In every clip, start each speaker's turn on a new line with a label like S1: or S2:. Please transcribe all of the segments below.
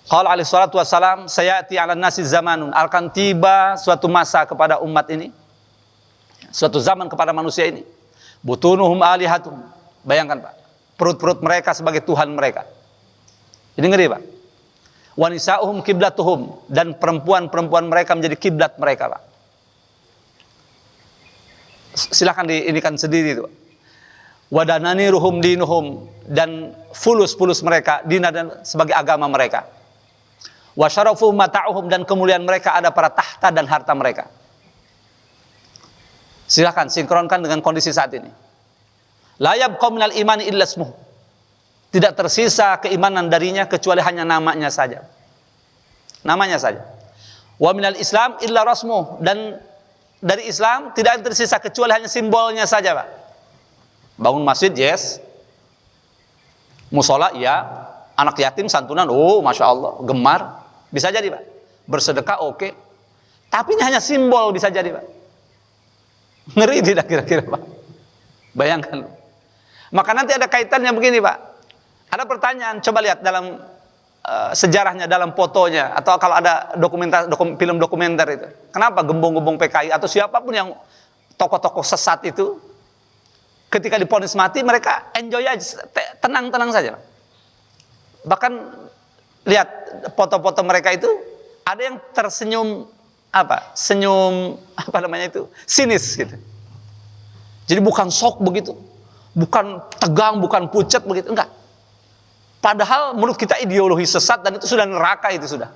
S1: Qala alaihi salatu wassalam, sayati 'alan nasi zamanun, akan tiba suatu masa kepada umat ini, suatu zaman kepada manusia ini, butunuhum alihatum. Bayangkan Pak, perut-perut mereka sebagai Tuhan mereka. Ini ngeri Pak. Wa nisa'uhum kiblatuhum, dan perempuan-perempuan mereka menjadi kiblat mereka Pak. Silakan diinikan sendiri itu. Wa dananiruhum dinuhum, dan fulus-fulus mereka dina dan sebagai agama mereka. Wa syarafuhum mata'uhum, dan kemuliaan mereka ada pada tahta dan harta mereka. Silakan sinkronkan dengan kondisi saat ini. La yabqa minal imani illa ismuh. Tidak tersisa keimanan darinya kecuali hanya namanya saja. Namanya saja. Wa minal islam illa rasmuh, dan dari Islam tidak tersisa kecuali hanya simbolnya saja Pak. Bangun masjid, yes. Musola, ya. Anak yatim santunan, oh masya Allah, gemar. Bisa jadi Pak. Bersedekah, oke. Tapi ini hanya simbol, bisa jadi Pak. Ngeri tidak kira-kira Pak? Bayangkan. Maka nanti ada kaitannya begini Pak. Ada pertanyaan, coba lihat dalam sejarahnya, dalam fotonya, atau kalau ada film dokumenter itu. Kenapa gembong-gembong PKI atau siapapun yang tokoh-tokoh sesat itu, ketika divonis mati mereka enjoy aja, tenang-tenang saja. Bahkan lihat foto-foto mereka itu, ada yang tersenyum sinis gitu. Jadi bukan sok begitu, bukan tegang, bukan pucat begitu, enggak. Padahal menurut kita ideologi sesat, dan itu sudah neraka, itu sudah.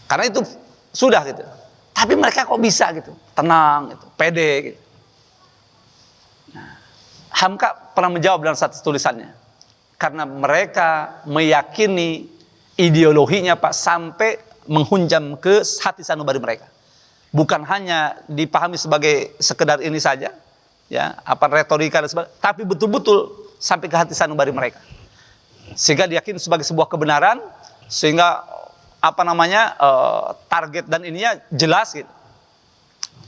S1: Karena itu sudah gitu. Tapi mereka kok bisa gitu, tenang gitu, pede gitu. Nah, Hamka pernah menjawab dalam satu tulisannya, karena mereka meyakini ideologinya Pak sampai menghunjam ke hati sanubari mereka. Bukan hanya dipahami sebagai sekedar ini saja, ya, retorika dan sebagainya, tapi betul-betul sampai ke hati sanubari mereka. Sehingga diyakini sebagai sebuah kebenaran, sehingga target dan ininya jelas gitu,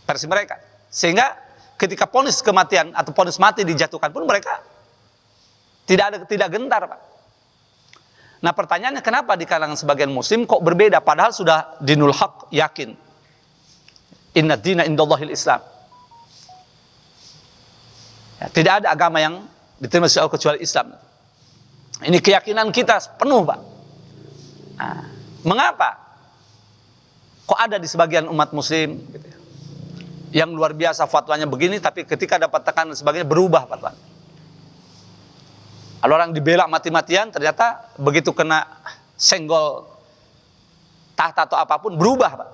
S1: versi mereka. Sehingga ketika vonis kematian atau vonis mati dijatuhkan pun mereka tidak gentar Pak. Nah pertanyaannya, kenapa di kalangan sebagian muslim kok berbeda, padahal sudah dinul haq, yakin inna dina indallahil Islam, ya, tidak ada agama yang diterima Allah kecuali Islam. Ini keyakinan kita penuh Pak. Nah, mengapa kok ada di sebagian umat muslim gitu, yang luar biasa fatwanya begini, tapi ketika dapat tekanan dan sebagainya berubah fatwanya. Kalau orang dibela mati-matian, ternyata begitu kena senggol tahta atau apapun berubah Pak.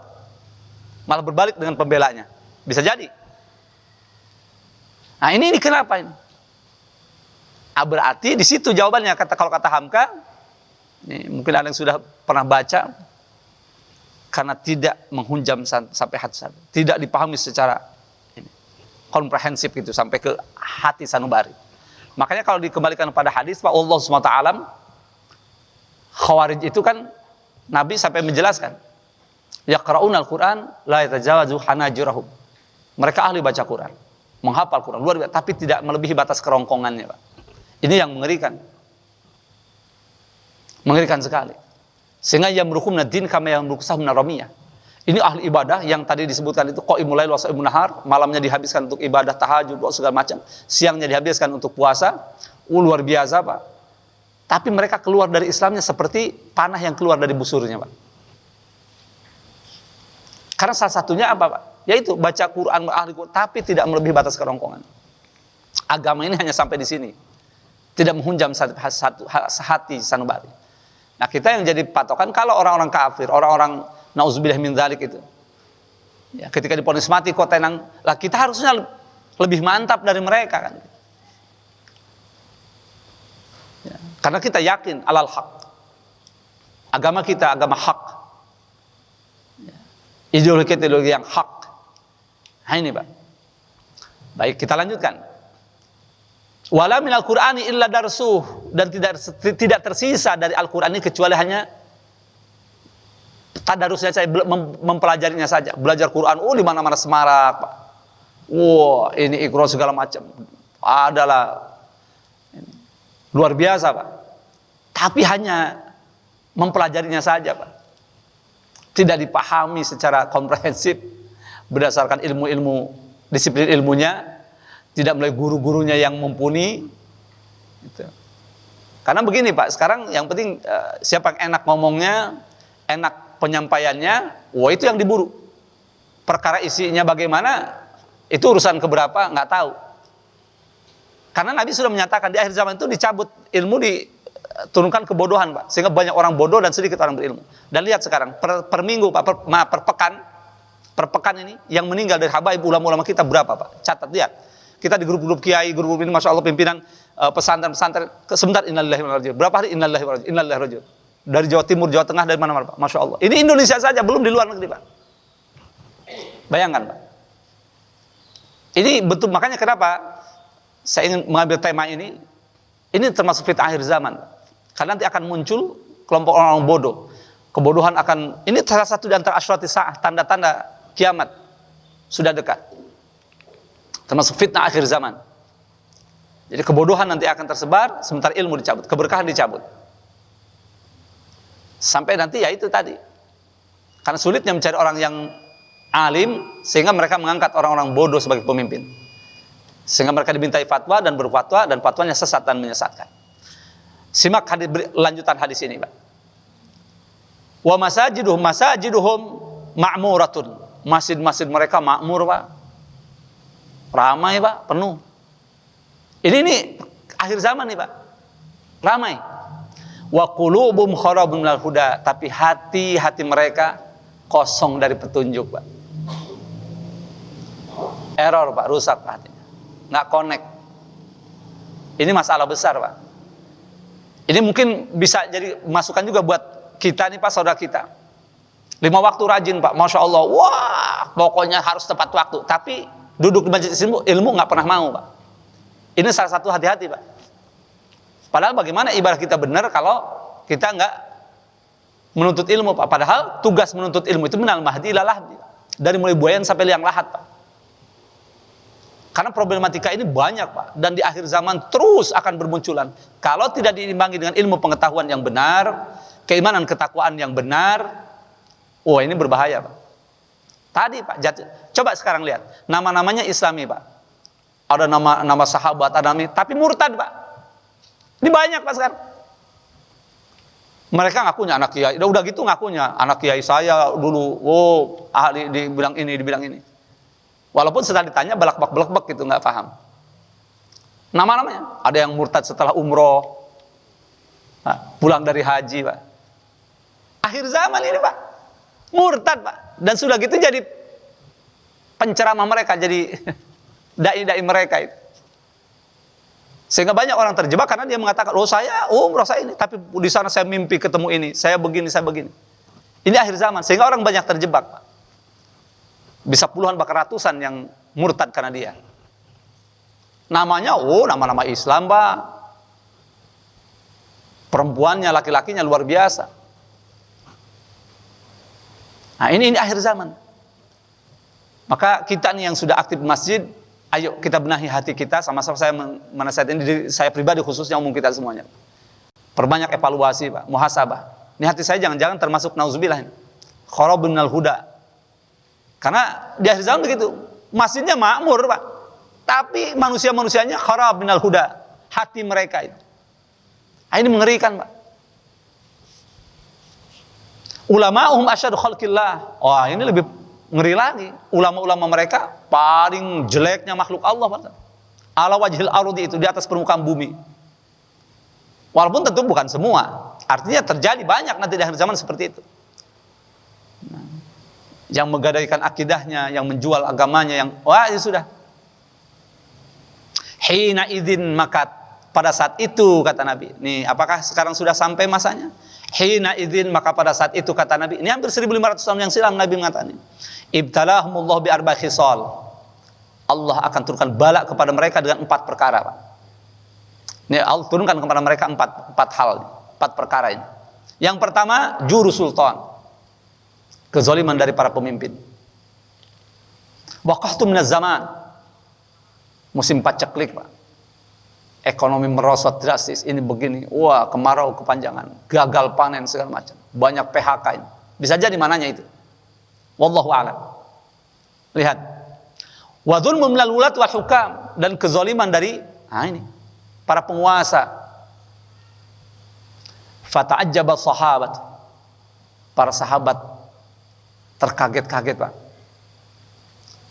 S1: Malah berbalik dengan pembelanya. Bisa jadi. Nah ini kenapa ini? Berarti di situ jawabannya, kalau kata Hamka, ini mungkin ada yang sudah pernah baca, karena tidak menghunjam sampai hati, tidak dipahami secara komprehensif gitu sampai ke hati sanubari. Makanya kalau dikembalikan pada hadis Pak, Allah SWT, Khawarij itu kan Nabi sampai menjelaskan, yaqra'unal Qur'an la yatajawazu hanajirahum. Mereka ahli baca Quran, menghafal Quran luar biasa, tapi tidak melebihi batas kerongkongannya Pak. Ini yang mengerikan. Mengerikan sekali. Sehingga yamrukumna din kama yamrukusahumna ramiyah. Ini ahli ibadah yang tadi disebutkan itu qaimul lail wa shaimun nahar, malamnya dihabiskan untuk ibadah tahajud segala macam, siangnya dihabiskan untuk puasa. Luar biasa Pak. Tapi mereka keluar dari Islamnya seperti panah yang keluar dari busurnya Pak. Karena salah satunya apa Pak? Yaitu baca Quran, ahli Quran, tapi tidak melebihi batas kerongkongan. Agama ini hanya sampai di sini. Tidak menghunjam hati sanubari. Nah kita yang jadi patokan, kalau orang-orang kafir, orang-orang nauzubillah min dzalik itu, ya, ketika divonis mati kok tenang, lah kita harusnya lebih mantap dari mereka kan. Ya, karena kita yakin alal haq. Agama kita agama hak. Ya, ideologi kita ideologi yang hak. Nah ini Pak. Baik, kita lanjutkan. Wala minal Qur'ani illa darsuh, dan tidak tersisa dari Al-Qur'an ini kecuali hanya tadarusnya saja, mempelajarinya saja. Belajar Quran, di mana-mana semarak, Pak. Wah, ini Iqra segala macam. Adalah luar biasa, Pak. Tapi hanya mempelajarinya saja, Pak. Tidak dipahami secara komprehensif berdasarkan ilmu-ilmu, disiplin ilmunya, tidak melalui guru-gurunya yang mumpuni. Gitu. Karena begini, Pak, sekarang yang penting siapa yang enak ngomongnya, enak penyampaiannya, wah itu yang diburu. Perkara isinya bagaimana, itu urusan keberapa, nggak tahu. Karena Nabi sudah menyatakan di akhir zaman itu dicabut ilmu, diturunkan kebodohan, Pak. Sehingga banyak orang bodoh dan sedikit orang berilmu. Dan lihat sekarang, per minggu, Pak, per pekan ini, yang meninggal dari habaib ulama-ulama kita berapa, Pak? Catat, lihat. Kita di grup-grup kiai, grup-grup ini, Masya Allah, pimpinan pesantren-pesantren, sebentar, innalillahi wa inna ilaihi raji'un. Berapa hari? Innalillahi wa inna ilaihi raji'un. Dari Jawa Timur, Jawa Tengah, dari mana-mana, Pak. Masya Allah. Ini Indonesia saja, belum di luar negeri, Pak. Bayangkan, Pak. Ini betul, makanya kenapa saya ingin mengambil tema ini termasuk fitnah akhir zaman. Karena nanti akan muncul kelompok orang-orang bodoh. Kebodohan akan, ini salah satu di antara asyrati sa'ah, tanda-tanda kiamat sudah dekat. Termasuk fitnah akhir zaman. Jadi kebodohan nanti akan tersebar, sementara ilmu dicabut, keberkahan dicabut. Sampai nanti ya itu tadi. Karena sulitnya mencari orang yang alim, sehingga mereka mengangkat orang-orang bodoh sebagai pemimpin. Sehingga mereka dimintai fatwa dan berfatwa, dan fatwanya sesat dan menyesatkan. Simak lanjutan hadis ini, Pak. Wa masajiduhum ma'muratun. Masjid-masjid mereka makmur, Pak. Ramai, Pak, penuh. Ini akhir zaman nih, Pak. Ramai. Wa qulubum kharabun minal huda, tapi hati-hati mereka kosong dari petunjuk, Pak. Error, Pak, rusak hatinya. Nggak connect. Ini masalah besar, Pak. Ini mungkin bisa jadi masukan juga buat kita nih, Pak, saudara kita. 5 waktu rajin, Pak, Masya Allah. Wah, pokoknya harus tepat waktu. Tapi duduk di majelis ilmu nggak pernah mau, Pak. Ini salah satu hati-hati, Pak. Padahal bagaimana ibadah kita benar kalau kita nggak menuntut ilmu, Pak. Padahal tugas menuntut ilmu itu minal mahdi ila lahdi. Dari mulai buayan sampai liang lahat, Pak. Karena problematika ini banyak, Pak. Dan di akhir zaman terus akan bermunculan. Kalau tidak diimbangi dengan ilmu pengetahuan yang benar, keimanan ketakwaan yang benar, wah ini berbahaya, Pak. Tadi, Pak, coba sekarang lihat. Nama-namanya Islami, Pak. Ada nama sahabat, ada nama, tapi murtad, Pak. Ini banyak, Pak, sekarang. Mereka ngakunya anak kiai. Udah gitu ngakunya anak kiai saya dulu. Oh, ahli di bidang ini, di bidang ini. Walaupun setelah ditanya belak-belak gitu, nggak paham. Nama-namanya. Ada yang murtad setelah umroh, pulang dari haji, Pak. Akhir zaman ini, Pak. Murtad, Pak. Dan sudah gitu jadi penceramah mereka, jadi dai-dai mereka itu. Sehingga banyak orang terjebak karena dia mengatakan, oh saya umroh saya ini, tapi di sana saya mimpi ketemu ini, saya begini, saya begini. Ini akhir zaman, sehingga orang banyak terjebak, Pak. Bisa puluhan bahkan ratusan yang murtad karena dia. Namanya, nama-nama Islam, Pak. Perempuannya, laki-lakinya luar biasa. Nah, ini akhir zaman. Maka kita nih yang sudah aktif di masjid, ayo kita benahi hati kita. Sama-sama saya menasihatkan diri saya pribadi, khususnya umum kita semuanya. Perbanyak evaluasi, Pak, muhasabah. Ini hati saya jangan-jangan termasuk nauzubillah ini. Kharabun minal huda. Karena di akhir zaman begitu, masjidnya makmur, Pak, tapi manusia-manusianya kharab minal huda, hati mereka itu. Nah, ini mengerikan, Pak. Ulama'uhum asyadu khalqillah. Wah, ini lebih ngeri lagi. Ulama-ulama mereka paling jeleknya makhluk Allah, Pak. Ala wajhil ardi, itu di atas permukaan bumi. Walaupun tentu bukan semua. Artinya terjadi banyak nanti di akhir zaman seperti itu. Yang menggadaikan akidahnya, yang menjual agamanya, yang wah ya sudah. Hina idzin, maka pada saat itu kata Nabi. Nih, apakah sekarang sudah sampai masanya? Hina idzin, maka pada saat itu kata Nabi. Ini hampir 1500 tahun yang silam Nabi mengatakan ini. Ibtalahumullah bi arba khisal. Allah akan turunkan bala kepada mereka dengan 4 perkara, Pak. Ini Allah turunkan kepada mereka 4 hal, 4 perkara ini. Yang pertama, juru sultan. Kezaliman dari para pemimpin. Waqahtu minaz zaman. Musim paceklik, Pak. ekonomi merosot drastis, ini begini, wah kemarau kepanjangan, gagal panen segala macam, banyak PHK ini. Bisa jadi mananya itu. Wallahu a'lam. Lihat. Wa dzulmun minal wulat wal hukam, dan kezaliman dari ini para penguasa. Fata'ajjaba sahabat. Para sahabat terkaget-kaget, Pak.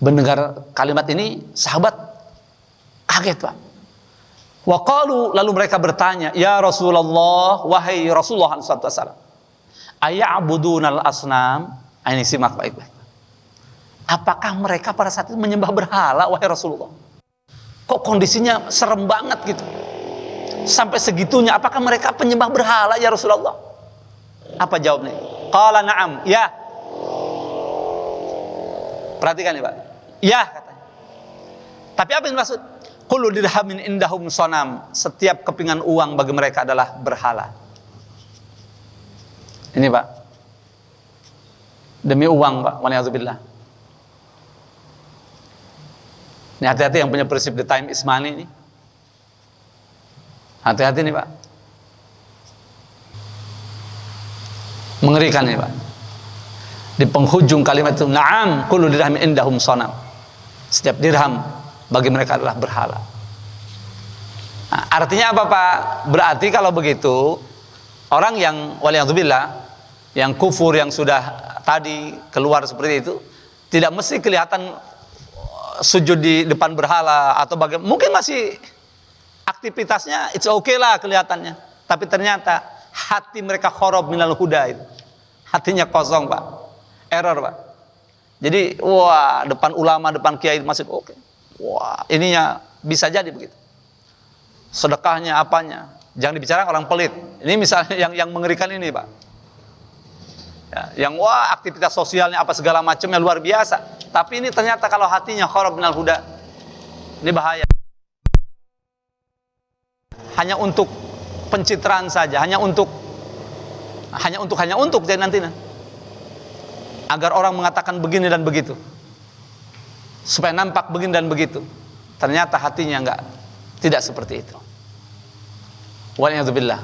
S1: Mendengar kalimat ini, sahabat kaget, Pak. Wa qalu, lalu mereka bertanya, ya Rasulullah, wahai Rasulullah sallallahu alaihi wasallam, aya'budunal asnam? Ini simak baik-baik. Apakah mereka pada saat itu menyembah berhala, wahai Rasulullah? Kok kondisinya serem banget gitu, sampai segitunya? Apakah mereka penyembah berhala, ya Rasulullah? Apa jawabnya? Qala na'am, ya. Perhatikan nih, Pak. Ya, katanya. Tapi apa yang maksud? Kullu dirhamin indahum sonam. Setiap kepingan uang bagi mereka adalah berhala. Ini, Pak. Demi uang, Pak. Waliyahzubillah. Ini hati-hati yang punya prinsip the time is money ini. Hati-hati nih, Pak. Mengerikan nih, Pak. Di penghujung kalimat itu, na'am kullu dirhamin indahum sonam. Setiap dirham bagi mereka adalah berhala. Nah, artinya apa, Pak? Berarti kalau begitu, orang yang waliyahzubillah, yang kufur, yang sudah tadi keluar seperti itu, tidak mesti kelihatan sujud di depan berhala atau bagaimana. Mungkin masih aktivitasnya it's okay lah kelihatannya, tapi ternyata hati mereka khorob minal huda itu. Hatinya kosong, Pak. Error, Pak. Jadi, wah, depan ulama, depan kiai masih oke. Wah, ininya bisa jadi begitu. Sedekahnya, apanya. Jangan dibicarakan orang pelit. Ini misalnya yang mengerikan ini, Pak. Ya, yang wah, aktivitas sosialnya apa segala macamnya luar biasa. Tapi ini ternyata kalau hatinya khorob minal huda, ini bahaya. Hanya untuk pencitraan saja, hanya untuk jadi nantinya. Agar orang mengatakan begini dan begitu, supaya nampak begini dan begitu. Ternyata hatinya tidak seperti itu. Waliyahzubillah.